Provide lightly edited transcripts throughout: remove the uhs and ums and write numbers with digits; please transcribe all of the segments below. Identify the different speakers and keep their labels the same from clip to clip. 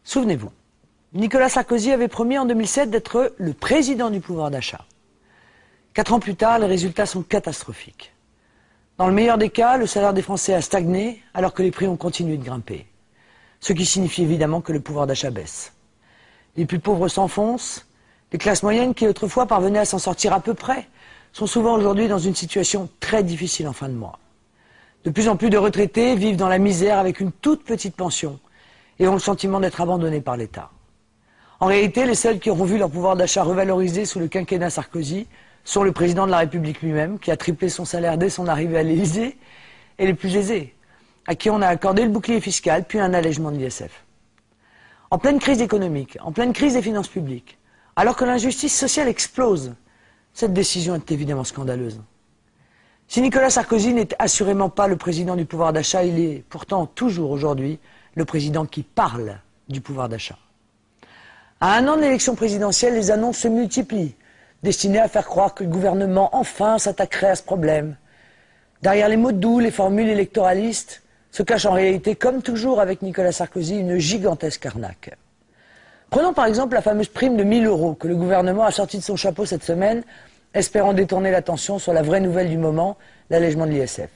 Speaker 1: Souvenez-vous, Nicolas Sarkozy avait promis en 2007 d'être le président du pouvoir d'achat. 4 ans plus tard, les résultats sont catastrophiques. Dans le meilleur des cas, le salaire des Français a stagné alors que les prix ont continué de grimper. Ce qui signifie évidemment que le pouvoir d'achat baisse. Les plus pauvres s'enfoncent, les classes moyennes qui autrefois parvenaient à s'en sortir à peu près sont souvent aujourd'hui dans une situation très difficile en fin de mois. De plus en plus de retraités vivent dans la misère avec une toute petite pension et ont le sentiment d'être abandonnés par l'État. En réalité, les seuls qui auront vu leur pouvoir d'achat revalorisé sous le quinquennat Sarkozy sont le président de la République lui-même, qui a triplé son salaire dès son arrivée à l'Élysée, et les plus aisés, à qui on a accordé le bouclier fiscal, puis un allègement de l'ISF. En pleine crise économique, en pleine crise des finances publiques, alors que l'injustice sociale explose, cette décision est évidemment scandaleuse. Si Nicolas Sarkozy n'est assurément pas le président du pouvoir d'achat, il est pourtant toujours aujourd'hui le président qui parle du pouvoir d'achat. À 1 an de l'élection présidentielle, les annonces se multiplient, destinées à faire croire que le gouvernement enfin s'attaquerait à ce problème. Derrière les mots doux, les formules électoralistes, se cache en réalité, comme toujours avec Nicolas Sarkozy, une gigantesque arnaque. Prenons par exemple la fameuse prime de 1 000 € que le gouvernement a sortie de son chapeau cette semaine, espérant détourner l'attention sur la vraie nouvelle du moment, l'allègement de l'ISF.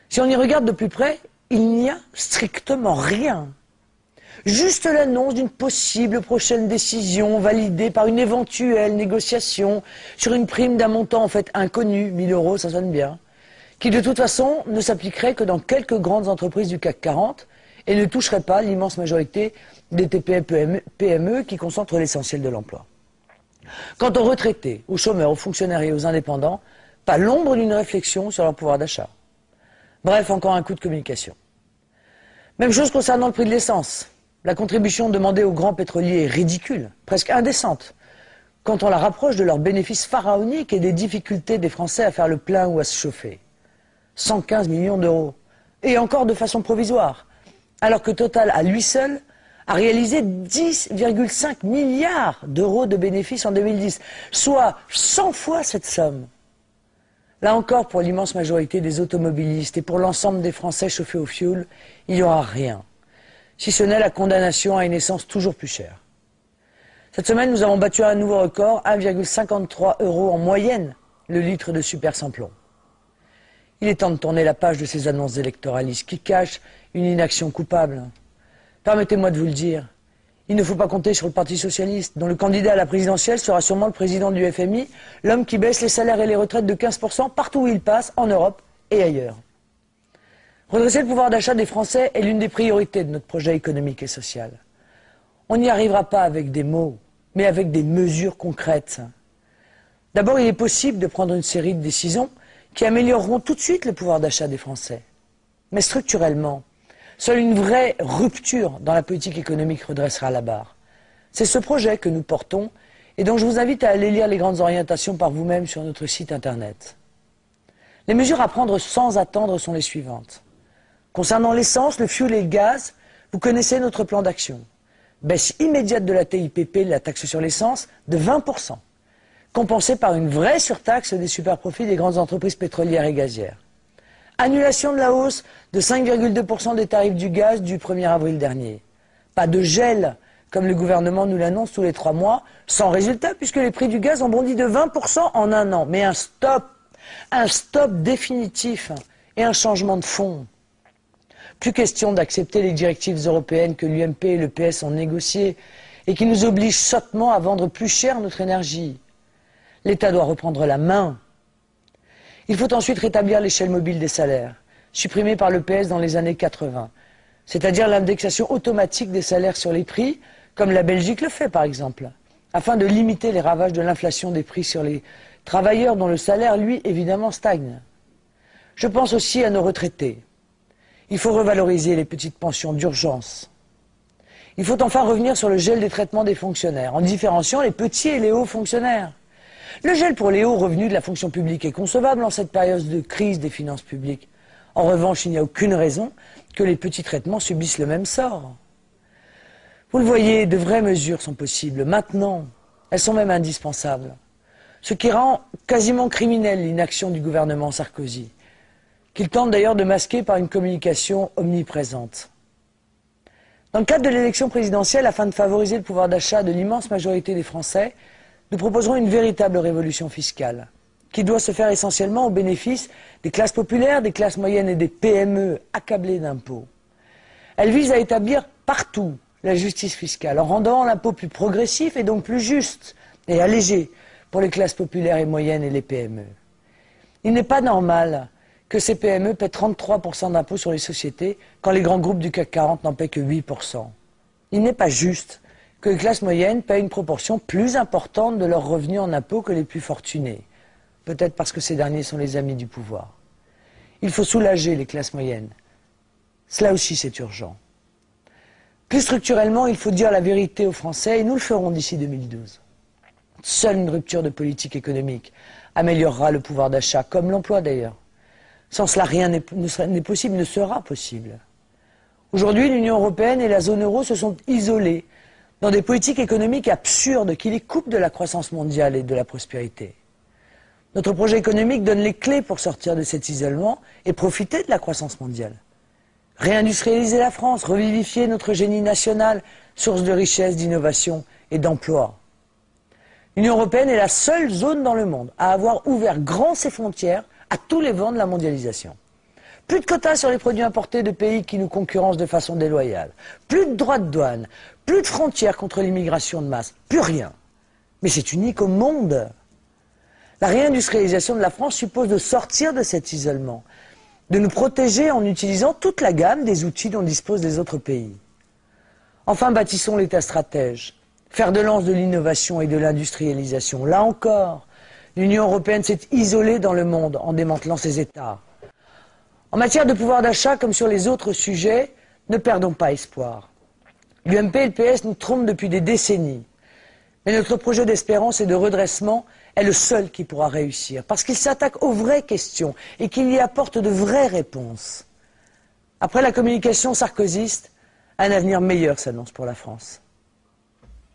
Speaker 1: Si on y regarde de plus près, il n'y a strictement rien. Juste l'annonce d'une possible prochaine décision validée par une éventuelle négociation sur une prime d'un montant en fait inconnu, 1 000 €, ça sonne bien, qui de toute façon ne s'appliquerait que dans quelques grandes entreprises du CAC 40 et ne toucherait pas l'immense majorité des TPE-PME qui concentrent l'essentiel de l'emploi. Quant aux retraités, aux chômeurs, aux fonctionnaires et aux indépendants, pas l'ombre d'une réflexion sur leur pouvoir d'achat. Bref, encore un coup de communication. Même chose concernant le prix de l'essence. La contribution demandée aux grands pétroliers est ridicule, presque indécente, quand on la rapproche de leurs bénéfices pharaoniques et des difficultés des Français à faire le plein ou à se chauffer. 115 millions d'euros, et encore de façon provisoire, alors que Total, à lui seul, a réalisé 10,5 milliards d'euros de bénéfices en 2010, soit 100 fois cette somme. Là encore, pour l'immense majorité des automobilistes et pour l'ensemble des Français chauffés au fioul, il n'y aura rien, si ce n'est la condamnation à une essence toujours plus chère. Cette semaine, nous avons battu un nouveau record, 1,53 € en moyenne le litre de super sans plomb. Il est temps de tourner la page de ces annonces électoralistes qui cachent une inaction coupable. Permettez-moi de vous le dire, il ne faut pas compter sur le Parti socialiste, dont le candidat à la présidentielle sera sûrement le président du FMI, l'homme qui baisse les salaires et les retraites de 15% partout où il passe, en Europe et ailleurs. Redresser le pouvoir d'achat des Français est l'une des priorités de notre projet économique et social. On n'y arrivera pas avec des mots, mais avec des mesures concrètes. D'abord, il est possible de prendre une série de décisions qui amélioreront tout de suite le pouvoir d'achat des Français. Mais structurellement, seule une vraie rupture dans la politique économique redressera la barre. C'est ce projet que nous portons et dont je vous invite à aller lire les grandes orientations par vous-même sur notre site internet. Les mesures à prendre sans attendre sont les suivantes. Concernant l'essence, le fioul et le gaz, vous connaissez notre plan d'action. Baisse immédiate de la TIPP, la taxe sur l'essence, de 20%, compensée par une vraie surtaxe des superprofits des grandes entreprises pétrolières et gazières. Annulation de la hausse de 5,2% des tarifs du gaz du 1er avril dernier. Pas de gel, comme le gouvernement nous l'annonce tous les 3 mois, sans résultat puisque les prix du gaz ont bondi de 20% en 1 an. Mais un stop définitif et un changement de fond. Plus question d'accepter les directives européennes que l'UMP et le PS ont négociées et qui nous obligent sottement à vendre plus cher notre énergie. L'État doit reprendre la main. Il faut ensuite rétablir l'échelle mobile des salaires, supprimée par le PS dans les années 80, c'est-à-dire l'indexation automatique des salaires sur les prix, comme la Belgique le fait par exemple, afin de limiter les ravages de l'inflation des prix sur les travailleurs dont le salaire, lui, évidemment stagne. Je pense aussi à nos retraités. Il faut revaloriser les petites pensions d'urgence. Il faut enfin revenir sur le gel des traitements des fonctionnaires, en différenciant les petits et les hauts fonctionnaires. Le gel pour les hauts revenus de la fonction publique est concevable en cette période de crise des finances publiques. En revanche, il n'y a aucune raison que les petits traitements subissent le même sort. Vous le voyez, de vraies mesures sont possibles. Maintenant, elles sont même indispensables. Ce qui rend quasiment criminelle l'inaction du gouvernement Sarkozy, qu'il tente d'ailleurs de masquer par une communication omniprésente. Dans le cadre de l'élection présidentielle, afin de favoriser le pouvoir d'achat de l'immense majorité des Français, nous proposerons une véritable révolution fiscale, qui doit se faire essentiellement au bénéfice des classes populaires, des classes moyennes et des PME accablées d'impôts. Elle vise à établir partout la justice fiscale, en rendant l'impôt plus progressif et donc plus juste et allégé pour les classes populaires et moyennes et les PME. Il n'est pas normal que ces PME paient 33% d'impôts sur les sociétés quand les grands groupes du CAC 40 n'en paient que 8%. Il n'est pas juste que les classes moyennes paient une proportion plus importante de leurs revenus en impôts que les plus fortunés, peut-être parce que ces derniers sont les amis du pouvoir. Il faut soulager les classes moyennes. Cela aussi, c'est urgent. Plus structurellement, il faut dire la vérité aux Français et nous le ferons d'ici 2012. Seule une rupture de politique économique améliorera le pouvoir d'achat, comme l'emploi d'ailleurs. Sans cela, rien n'est possible, ne sera possible. Aujourd'hui, l'Union européenne et la zone euro se sont isolées dans des politiques économiques absurdes qui les coupent de la croissance mondiale et de la prospérité. Notre projet économique donne les clés pour sortir de cet isolement et profiter de la croissance mondiale. Réindustrialiser la France, revivifier notre génie national, source de richesse, d'innovation et d'emploi. L'Union européenne est la seule zone dans le monde à avoir ouvert grand ses frontières à tous les vents de la mondialisation. Plus de quotas sur les produits importés de pays qui nous concurrencent de façon déloyale. Plus de droits de douane. Plus de frontières contre l'immigration de masse. Plus rien. Mais c'est unique au monde. La réindustrialisation de la France suppose de sortir de cet isolement, de nous protéger en utilisant toute la gamme des outils dont disposent les autres pays. Enfin, bâtissons l'État stratège, fer de lance de l'innovation et de l'industrialisation. Là encore, l'Union européenne s'est isolée dans le monde en démantelant ses États. En matière de pouvoir d'achat, comme sur les autres sujets, ne perdons pas espoir. L'UMP et le PS nous trompent depuis des décennies. Mais notre projet d'espérance et de redressement est le seul qui pourra réussir, parce qu'il s'attaque aux vraies questions et qu'il y apporte de vraies réponses. Après la communication sarkozyste, un avenir meilleur s'annonce pour la France.